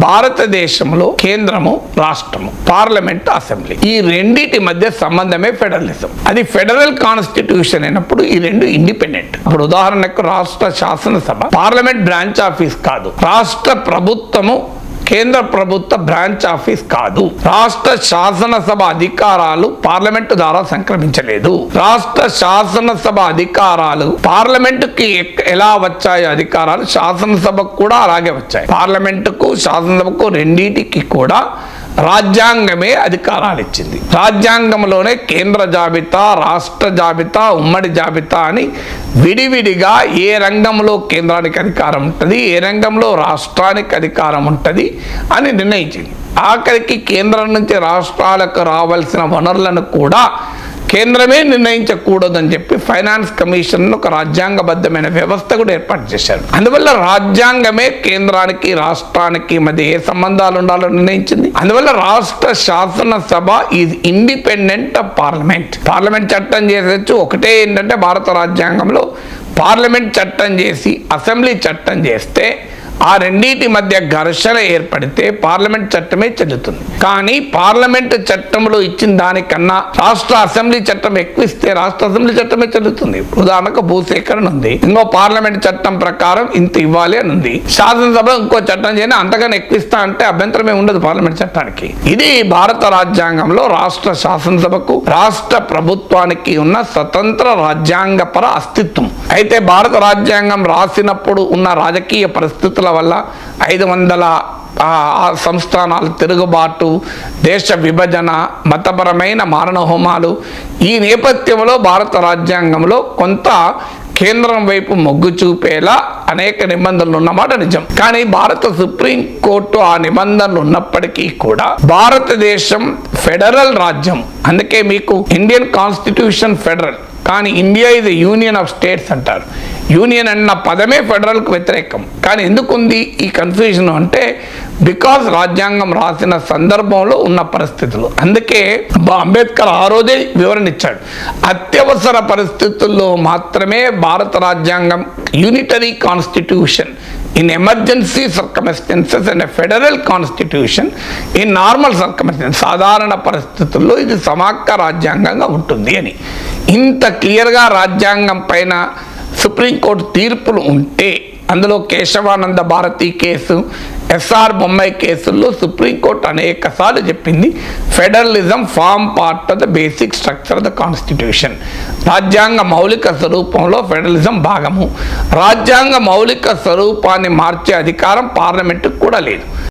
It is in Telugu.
భారతదేశంలో కేంద్రము, రాష్ట్రము, పార్లమెంట్, అసెంబ్లీ ఈ రెండిటి మధ్య సంబంధమే ఫెడరలిజం. అది ఫెడరల్ కాన్స్టిట్యూషన్ అయినప్పుడు ఈ రెండు ఇండిపెండెంట్. ఇప్పుడు ఉదాహరణకు రాష్ట్ర శాసనసభ పార్లమెంట్ బ్రాంచ్ ఆఫీస్ కాదు, రాష్ట్ర ప్రభుత్వము కేంద్ర ప్రభుత్వ బ్రాంచ్ ఆఫీస్ కాదు. రాష్ట్ర శాసనసభ అధికారాలు పార్లమెంటు ద్వారా సంక్రమించలేదు. రాష్ట్ర శాసనసభ అధికారాలు పార్లమెంటుకి ఎలా వచ్చాయో అధికారాలు శాసనసభకు కూడా అలాగే వచ్చాయి. పార్లమెంటుకు, శాసనసభకు రెండింటికి కూడా రాజ్యాంగమే అధికారాలు ఇచ్చింది. రాజ్యాంగంలోనే కేంద్ర జాబితా, రాష్ట్ర జాబితా, ఉమ్మడి జాబితా అని విడివిడిగా ఏ రంగంలో కేంద్రానికి అధికారం ఉంటుంది, ఏ రంగంలో రాష్ట్రానికి అధికారం ఉంటుంది అని నిర్ణయించింది. ఆఖరికి కేంద్రం నుంచి రాష్ట్రాలకు రావాల్సిన వనరులను కూడా కేంద్రమే నిర్ణయించకూడదని చెప్పి ఫైనాన్స్ కమిషన్ ఒక రాజ్యాంగబద్ధమైన వ్యవస్థ కూడా ఏర్పాటు చేశారు. అందువల్ల రాజ్యాంగమే కేంద్రానికి, రాష్ట్రానికి మధ్య ఏ సంబంధాలు ఉండాలో నిర్ణయించింది. అందువల్ల రాష్ట్ర శాసనసభ is independent of parliament. Parliament చట్టం చేసేచ్చు. ఒకటే ఏంటంటే భారత రాజ్యాంగంలో పార్లమెంట్ చట్టం చేసి అసెంబ్లీ చట్టం చేస్తే ఆ రెండింటి మధ్య ఘర్షణ ఏర్పడితే పార్లమెంట్ చట్టమే చెల్లుతుంది. కానీ పార్లమెంట్ చట్టంలో ఇచ్చిన దానికన్నా రాష్ట్ర అసెంబ్లీ చట్టం ఎక్కువ ఇస్తే రాష్ట్ర అసెంబ్లీ చట్టమే చెల్లుతుంది. ఉదాహరణకు భూసేకరణ ఉంది, ఇంకో పార్లమెంట్ చట్టం ప్రకారం ఇంత ఇవ్వాలి అని ఉంది. శాసనసభలో ఇంకో చట్టం చేయని అంతగానే ఎక్కువ ఇస్తా అంటే అభ్యంతరమే ఉండదు పార్లమెంట్ చట్టానికి. ఇది భారత రాజ్యాంగంలో రాష్ట్ర శాసనసభకు, రాష్ట్ర ప్రభుత్వానికి ఉన్న స్వతంత్ర రాజ్యాంగపర అస్తిత్వం. అయితే భారత రాజ్యాంగం రాసినప్పుడు ఉన్న రాజకీయ పరిస్థితుల వల్ల 500 సంస్థానాలు తిరుగుబాటు, దేశ విభజన, మతపరమైన మారణహోమాలు, ఈ నేపథ్యంలో భారత రాజ్యాంగంలో కొంత కేంద్రం వైపు మొగ్గు చూపేలా అనేక నిబంధనలు ఉన్నమాట నిజం. కానీ భారత సుప్రీం కోర్టు ఆ నిబంధనలు ఉన్నప్పటికీ కూడా భారతదేశం ఫెడరల్ రాజ్యం. అందుకే మీకు ఇండియన్ కాన్స్టిట్యూషన్ ఫెడరల్, కానీ ఇండియా ఇది యూనియన్ ఆఫ్ స్టేట్స్ అంటారు. యూనియన్ అన్న పదమే ఫెడరల్కు వ్యతిరేకం. కానీ ఎందుకుంది ఈ కన్ఫ్యూజన్ అంటే బికాజ్ రాజ్యాంగం రాసిన సందర్భంలో ఉన్న పరిస్థితులు. అందుకే అంబేద్కర్ ఆ రోజే వివరణ ఇచ్చాడు. అత్యవసర పరిస్థితుల్లో మాత్రమే భారత రాజ్యాంగం unitary constitution in emergency circumstances and federal constitution in normal circumstances, సాధారణ పరిస్థితుల్లో ఇది సమాఖ్య రాజ్యాంగంగా ఉంటుంది అని. ఇంత క్లియర్గా రాజ్యాంగం పైన సుప్రీంకోర్టు తీర్పులు ఉంటే, అందులో కేశవానంద భారతి కేసు, ఎస్ఆర్ బొమ్మాయి కేసుల్లో సుప్రీంకోర్టు అనేక సార్లు చెప్పింది federalism form part of the basic structure of the constitution. రాజ్యాంగ మౌలిక స్వరూపంలో ఫెడరలిజం భాగము. రాజ్యాంగ మౌలిక స్వరూపాన్ని మార్చే అధికారం పార్లమెంటుకు కూడా లేదు.